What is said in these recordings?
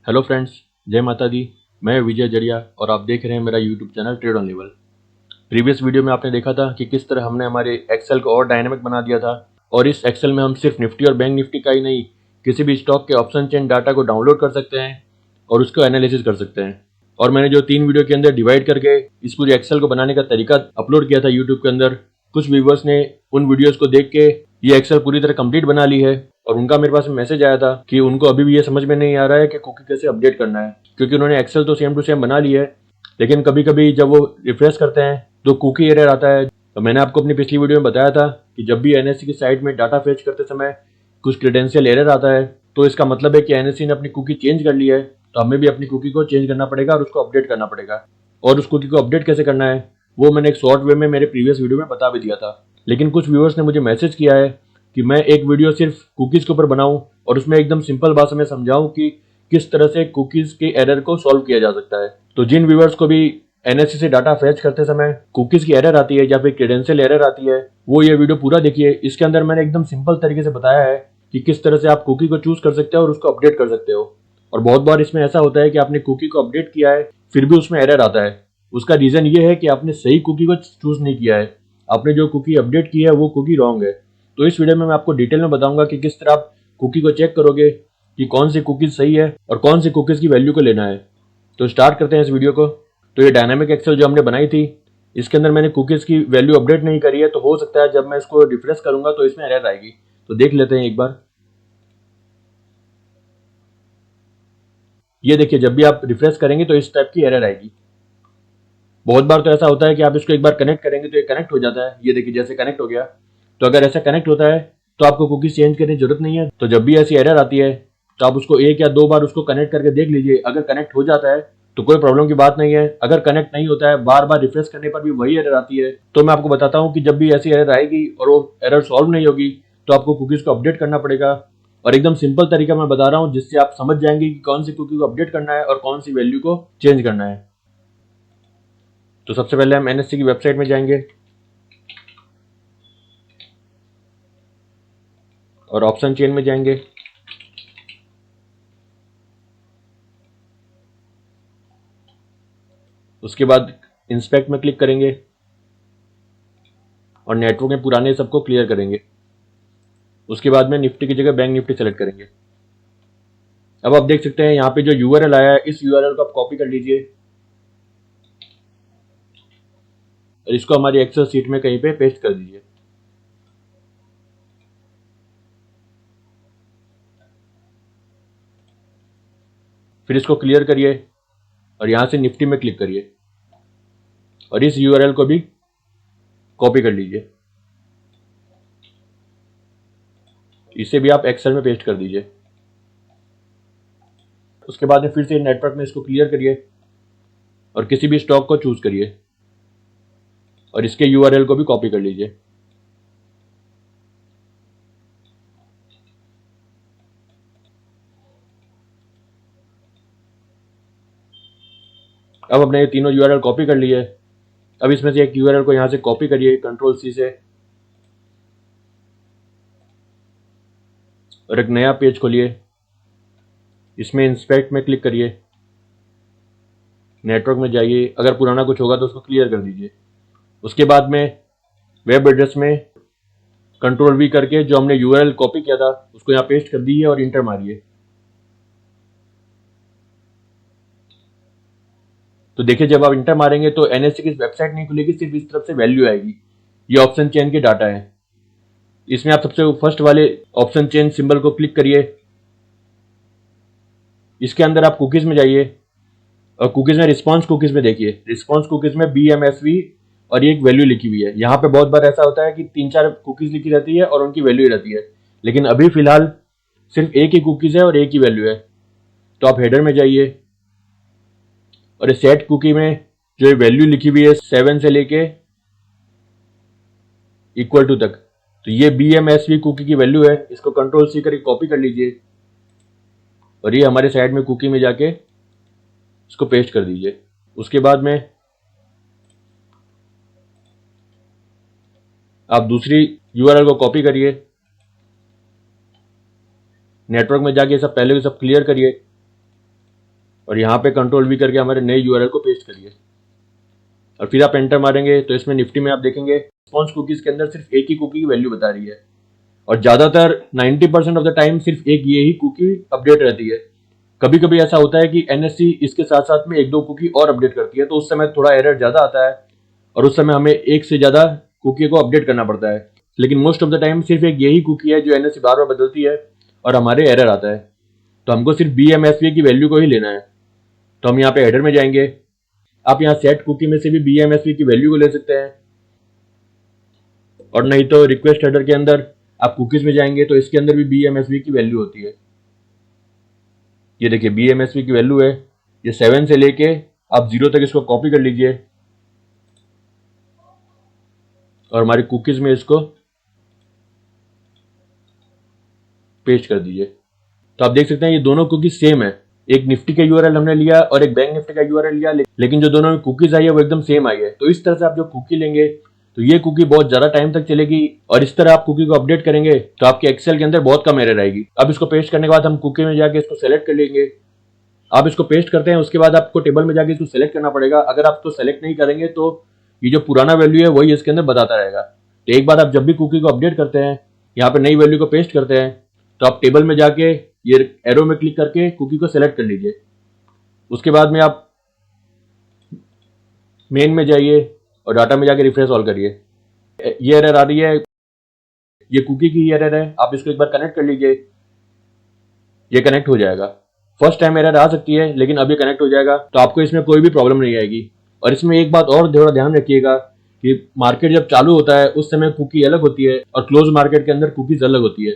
Hello friends, जय माता दी। मैं विजय जड़िया और आप देख रहे हैं मेरा YouTube channel trade on level. Previous video में आपने देखा था कि किस तरह हमने हमारे एक्सेल को और डायनामिक बना दिया था और इस एक्सेल में हम सिर्फ निफ्टी और बैंक निफ्टी का ही नहीं, किसी भी स्टॉक के ऑप्शन चेन डाटा को डाउनलोड कर सकते हैं और उसको एनालिसिस कर सकते हैं। और मैंने जो 3 वीडियो के अंदर डिवाइड करके इस पूरी एक्सेल को बनाने का तरीका अपलोड किया था यूट्यूब के अंदर, कुछ व्यूवर्स ने उन वीडियोस को देख के ये एक्सेल पूरी तरह कंप्लीट बना ली है और उनका मेरे पास मैसेज आया था कि उनको अभी भी ये समझ में नहीं आ रहा है कि कुकी कैसे अपडेट करना है, क्योंकि उन्होंने एक्सेल तो सेम टू सेम बना ली है, लेकिन कभी कभी जब वो रिफ्रेश करते हैं तो कुकी एरर आता है। तो मैंने आपको अपनी पिछली वीडियो में बताया था कि जब भी एनएससी की साइट में डाटा फेच करते समय कुछ क्रेडेंशियल एरर आता है तो इसका मतलब है कि एनएससी ने अपनी कुकी चेंज कर ली है, तो हमें भी अपनी कुकी को चेंज करना पड़ेगा और उसको अपडेट करना पड़ेगा। और उस कुकी को अपडेट कैसे करना है वो मैंने एक शॉर्ट वे में मेरे प्रीवियस वीडियो में बता भी दिया था। लेकिन कुछ व्यूअर्स ने मुझे मैसेज किया है कि मैं एक वीडियो सिर्फ कुकीज के ऊपर बनाऊं और उसमें एकदम सिंपल भाषा में समझाऊं कि किस तरह से कुकीज के एरर को सॉल्व किया जा सकता है। तो जिन व्यूअर्स को भी एनएससी से डाटा फेच करते समय कुकीज की एरर आती है या फिर क्रेडेंशियल एरर आती है, वो ये वीडियो पूरा देखिए। इसके अंदर मैंने एकदम सिंपल तरीके से बताया है कि किस तरह से आप कुकी को चूज कर सकते हो और उसको अपडेट कर सकते हो। और बहुत बार इसमें ऐसा होता है कि आपने कुकी को अपडेट किया है फिर भी उसमें एरर आता है। उसका रीजन ये है कि आपने सही कुकी को चूज नहीं किया है, आपने जो कुकी अपडेट की है वो कुकी रॉन्ग है। तो इस वीडियो में मैं आपको डिटेल में बताऊंगा कि किस तरह आप कुकी को चेक करोगे कि कौन सी कुकीज सही है और कौन सी कुकीज की वैल्यू को लेना है। तो स्टार्ट करते हैं इस वीडियो को। तो ये डायनामिक एक्सेल जो हमने बनाई थी, इसके अंदर मैंने कुकीज की वैल्यू अपडेट नहीं करी है, तो हो सकता है जब मैं इसको रिफ्रेश करूंगा तो इसमें एरर आएगी। तो देख लेते हैं एक बार। ये देखिए, जब भी आप रिफ्रेश करेंगे तो इस टाइप की एरर आएगी। बहुत बार तो ऐसा होता है कि आप इसको एक बार कनेक्ट करेंगे तो ये कनेक्ट हो जाता है। ये देखिए जैसे कनेक्ट हो गया। तो अगर ऐसा कनेक्ट होता है तो आपको कुकीज चेंज करने की जरूरत नहीं है। तो जब भी ऐसी एरर आती है तो आप उसको एक या दो बार उसको कनेक्ट करके देख लीजिए। अगर कनेक्ट हो जाता है तो कोई प्रॉब्लम की बात नहीं है। अगर कनेक्ट नहीं होता है, बार बार रिफ्रेश करने पर भी वही एरर आती है, तो मैं आपको बताता हूँ कि जब भी ऐसी एरर आएगी और वो एरर सॉल्व नहीं होगी तो आपको कुकीज को अपडेट करना पड़ेगा। और एकदम सिंपल तरीका मैं बता रहा हूँ जिससे आप समझ जाएंगे कि कौन सी कुकी को अपडेट करना है और कौन सी वैल्यू को चेंज करना है। तो सबसे पहले हम एनएससी की वेबसाइट में जाएंगे और ऑप्शन चेन में जाएंगे। उसके बाद इंस्पेक्ट में क्लिक करेंगे और नेटवर्क में पुराने सबको क्लियर करेंगे। उसके बाद में निफ्टी की जगह बैंक निफ्टी सेलेक्ट करेंगे। अब आप देख सकते हैं यहाँ पे जो यूआरएल आया है, इस यूआरएल को आप कॉपी कर लीजिए और इसको हमारी एक्सेल सीट में कहीं पे पेस्ट कर दीजिए। फिर इसको क्लियर करिए और यहाँ से निफ्टी में क्लिक करिए और इस यूआरएल को भी कॉपी कर लीजिए। इसे भी आप एक्सेल में पेस्ट कर दीजिए। उसके बाद में फिर से नेटवर्क में इसको क्लियर करिए और किसी भी स्टॉक को चूज करिए और इसके यूआरएल को भी कॉपी कर लीजिए। अब अपने ये तीनों यूआरएल कॉपी कर लिए। अब इसमें से एक यूआरएल को यहाँ से कॉपी करिए कंट्रोल सी से और एक नया पेज खोलिए। इसमें इंस्पेक्ट में क्लिक करिए, नेटवर्क में जाइए, अगर पुराना कुछ होगा तो उसको क्लियर कर दीजिए। उसके बाद में वेब एड्रेस में कंट्रोल वी करके जो हमने यूआरएल कॉपी किया था उसको यहाँ पेस्ट कर दीजिए और इंटर मारिए। तो देखिए जब आप इंटर मारेंगे तो एनएससी की वेबसाइट नहीं खुलेगी, सिर्फ इस तरफ से वैल्यू आएगी। ये ऑप्शन चेन के डाटा है। इसमें आप सबसे फर्स्ट वाले ऑप्शन चेन सिंबल को क्लिक करिए। इसके अंदर आप कुकीज में जाइए और कुकीज में रिस्पॉन्स कुकीज में देखिए, रिस्पॉन्स कुकीज में BMSV और एक वैल्यू लिखी हुई है। यहाँ पे बहुत बार ऐसा होता है कि 3-4 कुकीज लिखी रहती है और उनकी वैल्यू ही रहती है, लेकिन अभी फिलहाल सिर्फ एक ही कुकीज है और एक ही वैल्यू है। तो आप हेडर में जाइए और इस सेट कुकी में जो वैल्यू लिखी हुई है 7 से लेके इक्वल टू तक, तो ये BMSV कुकी की वैल्यू है। इसको कंट्रोल सी करके कॉपी कर लीजिए और ये हमारे साइड में कुकी में जाके इसको पेस्ट कर दीजिए। उसके बाद में आप दूसरी यूआरएल को कॉपी करिए, नेटवर्क में जाके सब पहले सब क्लियर करिए और यहाँ पे कंट्रोल वी करके हमारे नए यूआरएल को पेस्ट करिए और फिर आप एंटर मारेंगे तो इसमें निफ्टी में आप देखेंगे रिस्पॉन्स कुकीज के अंदर सिर्फ एक ही कुकी की वैल्यू बता रही है और ज्यादातर 90% ऑफ द टाइम सिर्फ एक ये ही कुकी अपडेट रहती है। कभी कभी ऐसा होता है कि एनएससी इसके साथ साथ में एक दो कुकी और अपडेट करती है, तो उस समय थोड़ा एरर ज्यादा आता है और उस समय हमें एक से ज्यादा कुकी को अपडेट करना पड़ता है। लेकिन मोस्ट ऑफ द टाइम सिर्फ एक यही कुकी है जो एनएससी बार बार बदलती है और हमारे एरर आता है, तो हमको सिर्फ BMSV की वैल्यू को ही लेना है। तो हम यहाँ पे हेडर में जाएंगे, आप यहाँ सेट कुकी में से भी BMSV की वैल्यू को ले सकते हैं और नहीं तो रिक्वेस्ट हेडर के अंदर आप कुकीज में जाएंगे तो इसके अंदर भी BMSV की वैल्यू होती है। ये देखिए BMSV की वैल्यू है, ये 7 से लेके आप 0 तक इसको कॉपी कर लीजिए और हमारी कुकीज में इसको पेस्ट कर दीजिए। तो आप देख सकते हैं ये दोनों कुकीज सेम है, एक निफ्टी का यूआरएल हमने लिया और एक बैंक निफ्टी का यूआरएल लिया, लेकिन जो दोनों में कुकीज आई है वो एकदम सेम आई है। तो इस तरह से आप जो कुकी लेंगे तो ये कुकी बहुत ज्यादा टाइम तक चलेगी और इस तरह आप कुकी को अपडेट करेंगे तो आपके एक्सेल के अंदर बहुत कम एरर आएगी। अब इसको पेस्ट करने के बाद हम कुकी में जाके इसको सेलेक्ट कर लेंगे। आप इसको पेस्ट करते हैं उसके बाद आपको टेबल में जाके इसको सेलेक्ट करना पड़ेगा। अगर आप इसको सेलेक्ट नहीं करेंगे तो ये जो पुराना वैल्यू है वही इसके अंदर बताता रहेगा। तो एक बार आप जब भी कुकी को अपडेट करते हैं, यहाँ पे नई वैल्यू को पेस्ट करते हैं, तो आप टेबल में जाके ये एरो में क्लिक करके कुकी को सेलेक्ट कर लीजिए। उसके बाद में आप मेन में जाइए और डाटा में जाके रिफ्रेश ऑल करिए। ये एरर आ रही है, ये कुकी की एरर है, आप इसको एक बार कनेक्ट कर लीजिए, ये कनेक्ट हो जाएगा। फर्स्ट टाइम एरर आ सकती है लेकिन अब ये कनेक्ट हो जाएगा, तो आपको इसमें कोई भी प्रॉब्लम नहीं आएगी। और इसमें एक बात और थोड़ा ध्यान रखिएगा कि मार्केट जब चालू होता है उस समय कुकी अलग होती है और क्लोज मार्केट के अंदर कुकीज अलग होती है।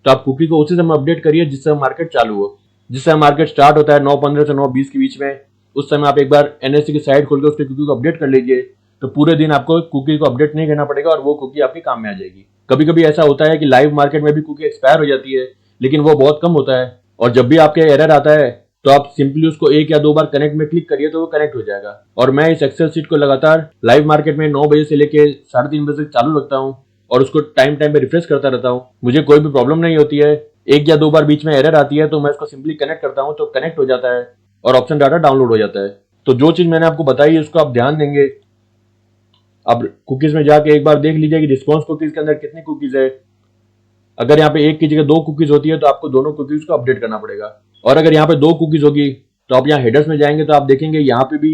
तो आप कुकी को उसी समय अपडेट करिए जिस समय मार्केट चालू हो। जिस समय मार्केट स्टार्ट होता है 9:15 से 9:20 के बीच में, उस समय आप एक बार एनएससी की साइट खोल के उसके कुकी को अपडेट कर लीजिए, तो पूरे दिन आपको कुकी को अपडेट नहीं करना पड़ेगा और वो कुकी आपके काम में आ जाएगी। कभी कभी ऐसा होता है कि लाइव मार्केट में भी कुकी एक्सपायर हो जाती है, लेकिन वो बहुत कम होता है और जब भी आपके एरर आता है तो आप सिंपली उसको एक या दो बार कनेक्ट में क्लिक करिए तो वो कनेक्ट हो जाएगा। और मैं इस एक्सेल सीट को लगातार लाइव मार्केट में 9 बजे से लेके 3:30 बजे तक चालू रखता हूँ और उसको टाइम टाइम पे रिफ्रेश करता रहता हूँ। मुझे कोई भी प्रॉब्लम नहीं होती है। एक या दो बार बीच में एरर आती है तो मैं इसको सिंपली कनेक्ट करता हूँ तो कनेक्ट हो जाता है और ऑप्शन डाटा डाउनलोड हो जाता है। तो जो चीज मैंने आपको बताई है उसको आप ध्यान देंगे। अब कुकीज में जाके एक बार देख लीजिए कि रिस्पॉन्स कुकीज के अंदर कितनी कुकीज है। अगर यहाँ पे एक की जगह दो कुकीज होती है तो आपको दोनों कुकीज को अपडेट करना पड़ेगा। और अगर यहाँ पे दो कुकीज होगी तो आप यहाँ हेडर्स में जाएंगे तो आप देखेंगे यहाँ पे भी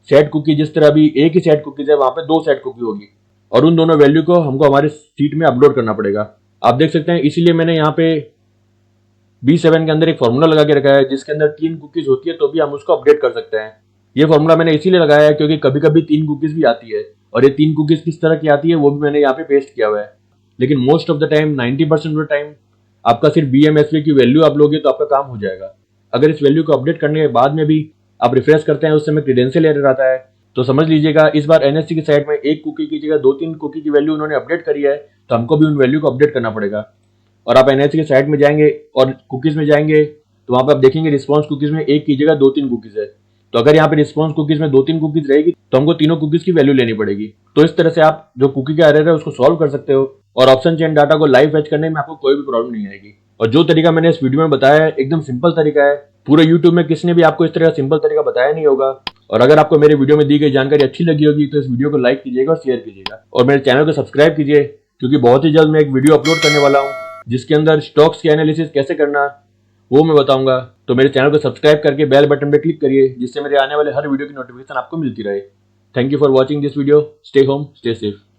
सेट कुकी, जिस तरह भी एक ही सेट कुकीज है वहां पे दो सेट कुकी होगी और उन दोनों वैल्यू को हमको हमारे सीट में अपलोड करना पड़ेगा। आप देख सकते हैं, इसीलिए मैंने यहाँ पे B7 के अंदर एक फॉर्मूला लगा के रखा है जिसके अंदर 3 कुकीज होती है तो भी हम उसको अपडेट कर सकते हैं। ये फॉर्मूला मैंने इसीलिए लगाया है क्योंकि कभी कभी 3 कुकीज भी आती है और ये 3 कुकीज किस तरह की आती है वो भी मैंने यहाँ पे पेस्ट किया हुआ है। लेकिन most of the time 90% of the time आपका सिर्फ BMSV की वैल्यू आप लोगे तो आपका काम हो जाएगा। अगर इस वैल्यू को अपडेट करने के बाद में भी आप रिफ्रेश करते हैं उस समय क्रीडेंशियल एरर आता है तो समझ लीजिएगा इस बार एनएससी की साइड में एक कुकी की जगह 2-3 कुकी की वैल्यू उन्होंने अपडेट करी है, तो हमको भी उन वैल्यू को अपडेट करना पड़ेगा। और आप एनएससी की साइड में जाएंगे और कुकीज में जाएंगे तो वहां पे आप देखेंगे रिस्पॉन्स कुकीज में एक की जगह 2-3 कुकीज है। तो अगर यहाँ पे रिस्पॉन्स कुकीज में 2-3 कुकीज रहेगी तो हमको तीनों कुकीज की वैल्यू लेनी पड़ेगी। तो इस तरह से आप जो कुकी का एरर है उसको सॉल्व कर सकते हो और ऑप्शन चेन डाटा को लाइव फैच करने में आपको कोई भी प्रॉब्लम नहीं आएगी। और जो तरीका मैंने इस वीडियो में बताया है एकदम सिंपल तरीका है। पूरे यूट्यूब में किसी ने भी आपको इस तरह का सिंपल तरीका बताया नहीं होगा। और अगर आपको मेरे वीडियो में दी गई जानकारी अच्छी लगी होगी तो इस वीडियो को लाइक कीजिएगा और शेयर कीजिएगा और मेरे चैनल को सब्सक्राइब कीजिए, क्योंकि बहुत ही जल्द मैं एक वीडियो अपलोड करने वाला हूँ जिसके अंदर स्टॉक्स की एनालिसिस कैसे करना वो मैं बताऊंगा। तो मेरे चैनल को सब्सक्राइब करके बेल बटन पे क्लिक करिए जिससे मेरे आने वाले हर वीडियो की नोटिफिकेशन आपको मिलती रहे। Thank you for watching this video. Stay home, stay safe.